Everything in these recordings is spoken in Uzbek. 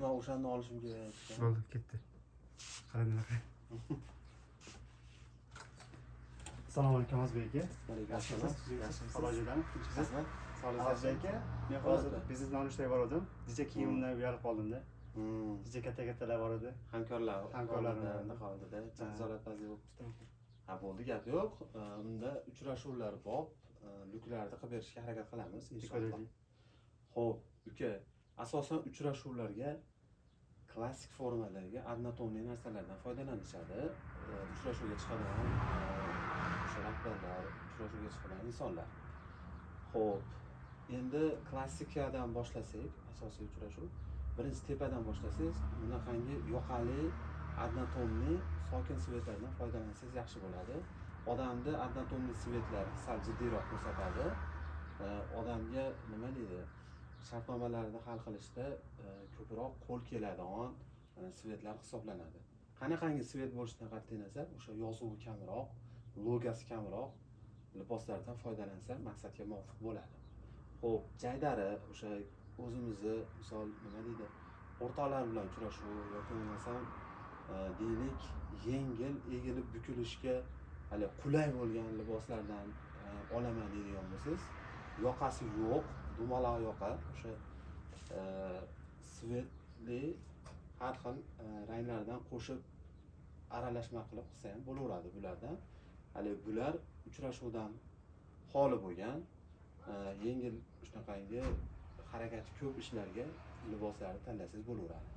man o'shani olishim kerak. Bo'ldi, ketdi. Qaranglar. Assalomu alaykum Azbek aka. Yaxshimisiz? Xalojidan. Siz? Azbek aka. Men hozir biznes nonushtaga bordim. Dicha kiyimimdan uyalib qoldim-da. Dicha katta-kattalar bor edi. Hamkorlarimda qoldida. Nazoratbazlik bo'libdi. Ha, bo'ldi, gap yo'q. Unda uchrashuvlar bor. Luklarni qilib berishga harakat qilamiz inshaalloh. Xo'p, uka, asosan uchrashuvlarga klassik formalarga adnotomli narsalardan foydalanishadi. Uchrashuvga chiqadigan o'sha rahbarlar, uchrashuvga chiqadigan insonlar. Xo'p, endi klassikadan boshlasak, asosiy uchrashuv. Birinchi tepadan boshlasangiz, bunaqangi yoqali adnotomli sokin svetlardan foydalansangiz yaxshi bo'ladi. Odamda adnotomli svetlar sal jiddiyroq ko'rsatadi. Odamga nima deydi? Shartnomalarni hal qilishda ko'proq qo'l keladigan svetlar hisoblanadi. Qanaqangi svet bo'lishidan qat'iy nazar, o'sha yozuvi kamroq, logosi kamroq liboslardan foydalansa maqsadga muvofiq bo'ladi. Xo'p, jaydari o'sha o'zimizni misol nima deydi? O'rtoqlar bilan uchrashuv yoki bo'lmasam deylik yengil egilib bukilishga hali qulay bo'lgan liboslardan olaman deydigan bo'lsangiz, yoqasi yo'q, dumaloq yoqa, o'sha svetli har xil ranglardan qo'shib aralashma qilib qilsa ham bo'laveradi bulardan. Hali bular uchrashuvdan xoli bo'lgan, yengil shunaqangi harakati ko'p ishlarga liboslarni tanlasangiz bo'laveradi.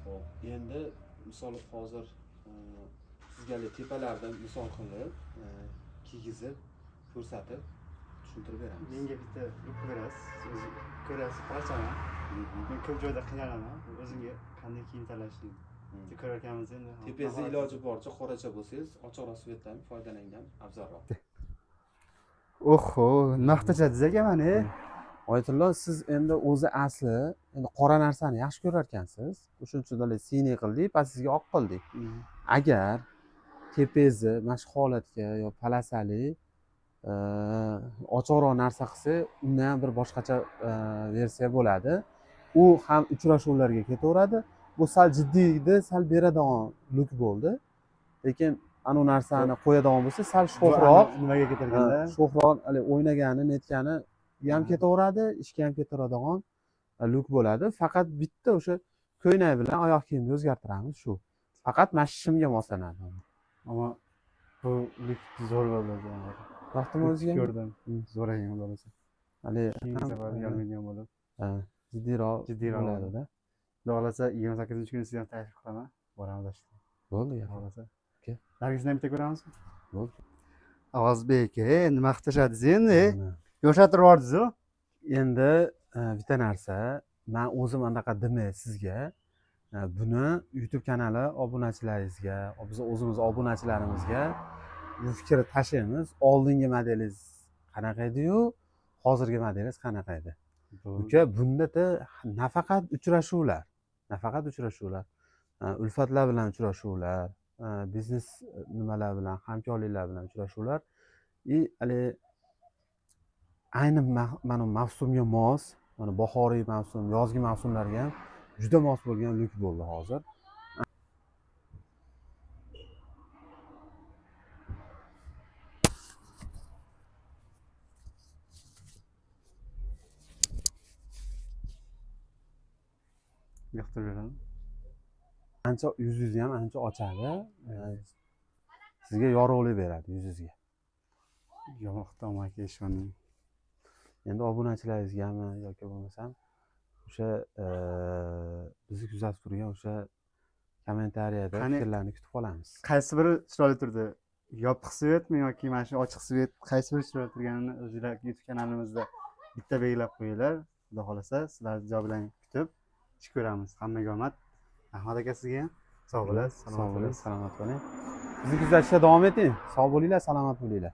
Xo'p, endi misol hozir sizga tepalardan misol qilib kiygizib ko'rsatib tushuntirib beramiz. Menga bitta luk berasiz. O'zi ko'rasiz, qarachaman. Men ko'p joyda qiynalaman. O'zimga qanday kiyim tanlashni ko'rarkanmiz endi. Tepangizda iloji boricha qoracha bo'lsangiz, ochiqroq svetdan foydalangan afzalroq. Oho, maqtachadingiz aka mani. Oyatullo, siz endi o'zi asli endi qora narsani yaxshi ko'rar ekansiz. O'shuning uchun siniy qildik, pasingizga oq qildik. Agar tepangizni mana shu holatga yo palasali ochiqroq narsa qilsa, undan ham bir boshqacha versiya bo'ladi. U ham uchrashuvlarga ketaveradi. Bu sal jiddiylikni sal beradigan luk bo'ldi. Lekin anu narsani qo'yadigan bo'lsa, sal sho'xroq, nimaga ketarganda? Sho'xroq, hali o'ynagani, netgani ham ketaveradi, ishga ham ketaveradigan luk bo'ladi. Faqat bitta o'sha ko'ylak bilan oyoq kiyimni o'zgartiramiz shu. Faqat mana shu shimga moslanadi. Ammo bu luk zo'r bo'ladi. Vaqtim o'ziga ko'rdim. Zo'r ekan bo'lsa. Hali uyalmaydigan bo'lib. jiddiyroq bo'ladi-da. Xudo xolasa 28-kuni sizni ham taklif qilaman. Boramiz ashta. Bo'ldi, Xudo xolasa. Aka. Nargisdan bitta ko'ramizmi? Bo'ldi. Avazbek aka, nima qilishadingiz endi? Yo'shatirib yubordingiz-ku. Endi bitta narsa, men o'zim anaqa demay sizga buni YouTube kanali obunachilaringizga, biz o'zimiz obunachilarimizga bu fikrni tashlaymiz. Oldingi modelingiz qanaqa edi-yu, hozirgi modelingiz qanaqa edi? Uka, bunda nafaqat uchrashuvlar, ulfatlar bilan uchrashuvlar, biznes nimalar bilan, hamkorliklar bilan uchrashuvlar, hali ayni mana mavsumga mos, mana bahoriy mavsum, yozgi mavsumlarga ham juda mos bo'lgan luk bo'ldi hozir. Yoqtirib beraman. Ancha yuzingizni ham ancha ochadi. Sizga yorug'lik beradi yuzingizga. Yo'qdan aka ishoni. Endi obunachilaringizgami yoki bo'lmasam o'sha bizni kuzatib turgan o'sha kommentariyada fikrlarni kutib qolamiz. Qaysi biri chiroyli turdi? Yopiq svetmi yoki mana shu ochiq svet qaysi biri chiroyli turganini o'zingizlar YouTube kanalimizda bitta belgilab qo'yinglar. Xudo xolasa sizlarni javob bilan kutib ish ko'ramiz. Hammaga omad. Rahmat aka sizga ham. Sog' bo'lasiz, salomat bo'ling. Bizni kuzatishda davom eting. Sog' bo'linglar, salomat bo'linglar.